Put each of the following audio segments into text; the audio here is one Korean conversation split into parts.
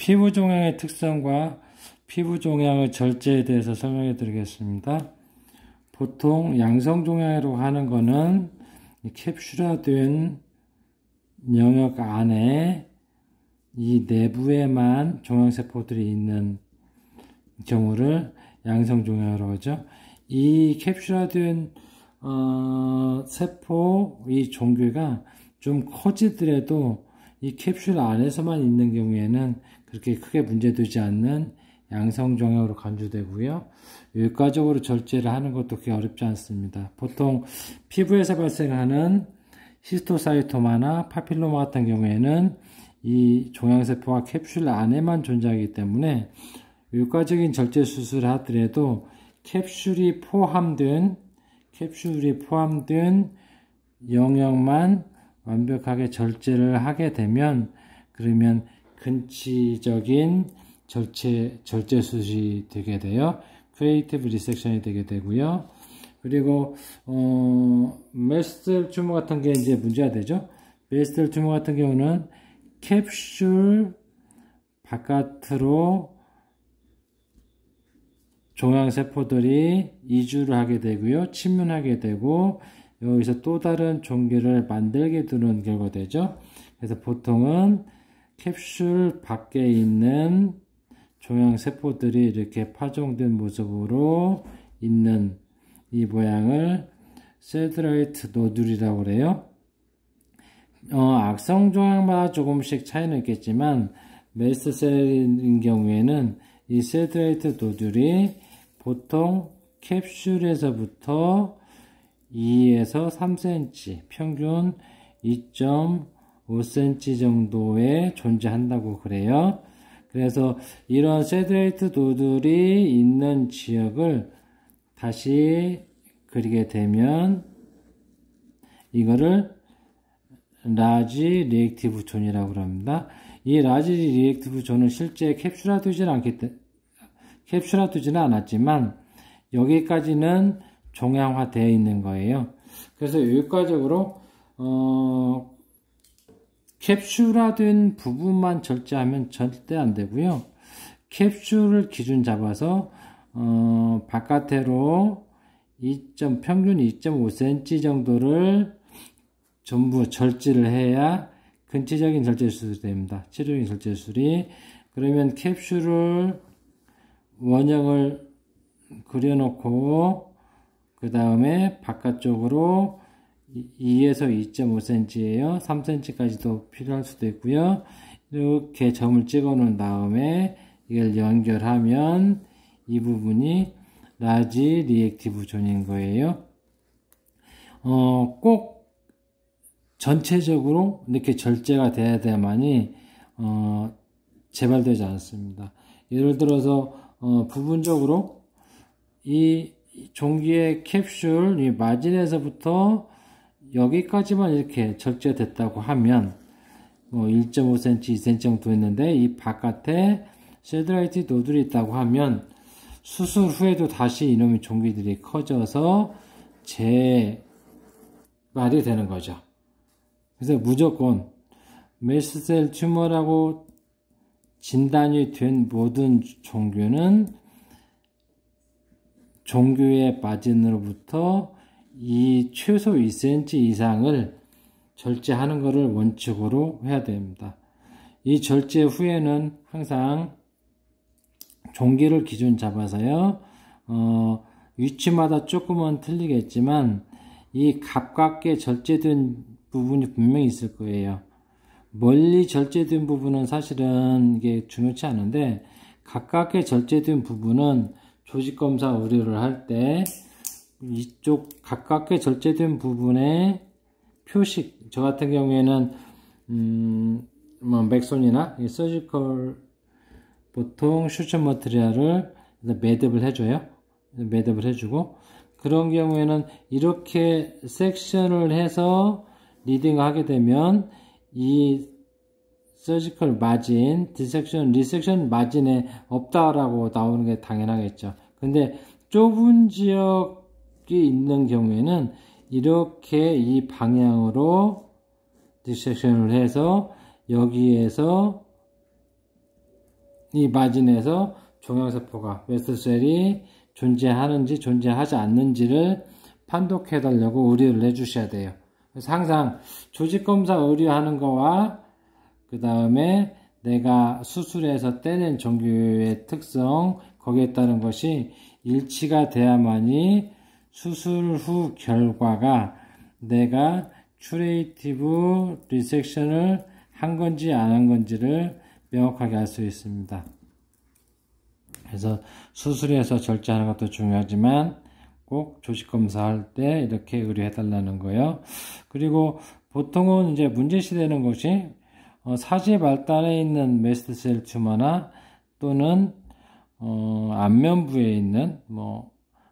피부 종양의 특성과 피부 종양의 절제에 대해서 설명해 드리겠습니다. 보통 양성 종양이라고 하는 거는 캡슐화된 영역 안에 이 내부에만 종양세포들이 있는 경우를 양성 종양이라고 하죠. 이 캡슐화된 세포 이 종괴가 좀 커지더라도 이 캡슐 안에서만 있는 경우에는 그렇게 크게 문제되지 않는 양성 종양으로 간주되고요. 외과적으로 절제를 하는 것도 그렇게 어렵지 않습니다. 보통 피부에서 발생하는 히스토사이토마나 파필로마 같은 경우에는 이 종양세포가 캡슐 안에만 존재하기 때문에 외과적인 절제 수술을 하더라도 캡슐이 포함된 영역만 완벽하게 절제를 하게 되면 그러면 근치적인 절제 수술이 되게 돼요. 크리에이티브 리섹션이 되게 되고요. 그리고 메스텔 튜머 같은 게 이제 문제가 되죠. 메스텔 튜머 같은 경우는 캡슐 바깥으로 종양세포들이 이주를 하게 되고요. 침문하게 되고 여기서 또 다른 종괴를 만들게 되는 결과가 되죠. 그래서 보통은 캡슐 밖에 있는 종양세포들이 이렇게 파종된 모습으로 있는 이 모양을 세드라이트 노듈이라고 그래요. 악성 종양마다 조금씩 차이는 있겠지만 메스트셀인 경우에는 이 세드라이트 노듈이 보통 캡슐에서부터 2에서 3cm, 평균 2.5cm 정도에 존재한다고 그래요. 그래서 이런 세드라이트 노듈이 있는 지역을 다시 그리게 되면 이거를 라지 리액티브 존이라고 합니다. 이 라지 리액티브 존은 실제 캡슐화되지는 않았지만 여기까지는 종양화되어 있는 거예요. 그래서 외과적으로 캡슐화된 부분만 절제하면 절대 안 되고요. 캡슐을 기준 잡아서 바깥으로 평균 2.5cm 정도를 전부 절제를 해야 근치적인 절제 수술이 됩니다. 치료적인 절제 수술이. 그러면 캡슐을 원형을 그려놓고 그 다음에 바깥쪽으로 2에서 2.5cm예요. 3cm까지도 필요할 수도 있고요. 이렇게 점을 찍어 놓은 다음에 이걸 연결하면 이 부분이 라지 리액티브 존인 거예요. 꼭 전체적으로 이렇게 절제가 돼야 돼야만이 재발되지 않습니다. 예를 들어서 부분적으로 이 종기의 캡슐 이 마진에서부터 여기까지만 이렇게 절제됐다고 하면 1.5cm, 2cm 정도 있는데 이 바깥에 세드라이트 노듈이 있다고 하면 수술 후에도 다시 이놈의 종기들이 커져서 재발이 되는 거죠. 그래서 무조건 메스텔 튜머라고 진단이 된 모든 종괴는 종괴의 마진으로부터 이 최소 2cm 이상을 절제하는 것을 원칙으로 해야 됩니다. 이 절제 후에는 항상 종괴를 기준 잡아서요. 위치마다 조금은 틀리겠지만 이 가깝게 절제된 부분이 분명히 있을 거예요. 멀리 절제된 부분은 사실은 이게 중요치 않은데 가깝게 절제된 부분은 조직검사 의료를 할 때 이쪽 가깝게 절제된 부분의 표식, 저 같은 경우에는 맥손이나 서지컬 보통 슈처 머티리얼을 매듭을 해줘요. 매듭을 해주고 그런 경우에는 이렇게 섹션을 해서 리딩을 하게 되면 이 서지컬 마진, 디섹션, 리섹션 마진에 없다라고 나오는 게 당연하겠죠. 근데 좁은 지역이 있는 경우에는 이렇게 이 방향으로 디섹션을 해서 여기에서 이 마진에서 종양세포가 웨스트셀이 존재하는지 존재하지 않는지를 판독해 달라고 의뢰를 해주셔야 돼요. 그래서 항상 조직검사 의뢰하는 거와 그 다음에 내가 수술해서 떼낸 종교의 특성, 거기에 따른 것이 일치가 돼야만이 수술 후 결과가 내가 큐레이티브 리섹션을 한 건지 안 한 건지를 명확하게 알 수 있습니다. 그래서 수술해서 절제하는 것도 중요하지만 꼭 조직검사할 때 이렇게 의뢰해달라는 거예요. 그리고 보통은 이제 문제시되는 것이 사지 발달에 있는 메스트셀 튜머나 또는 안면부에 있는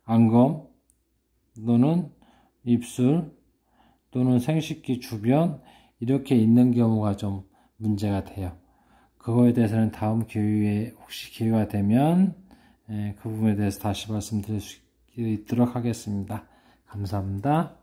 안검 또는 입술 또는 생식기 주변 이렇게 있는 경우가 좀 문제가 돼요. 그거에 대해서는 다음 기회에 혹시 기회가 되면 그 부분에 대해서 다시 말씀드릴 수 있도록 하겠습니다. 감사합니다.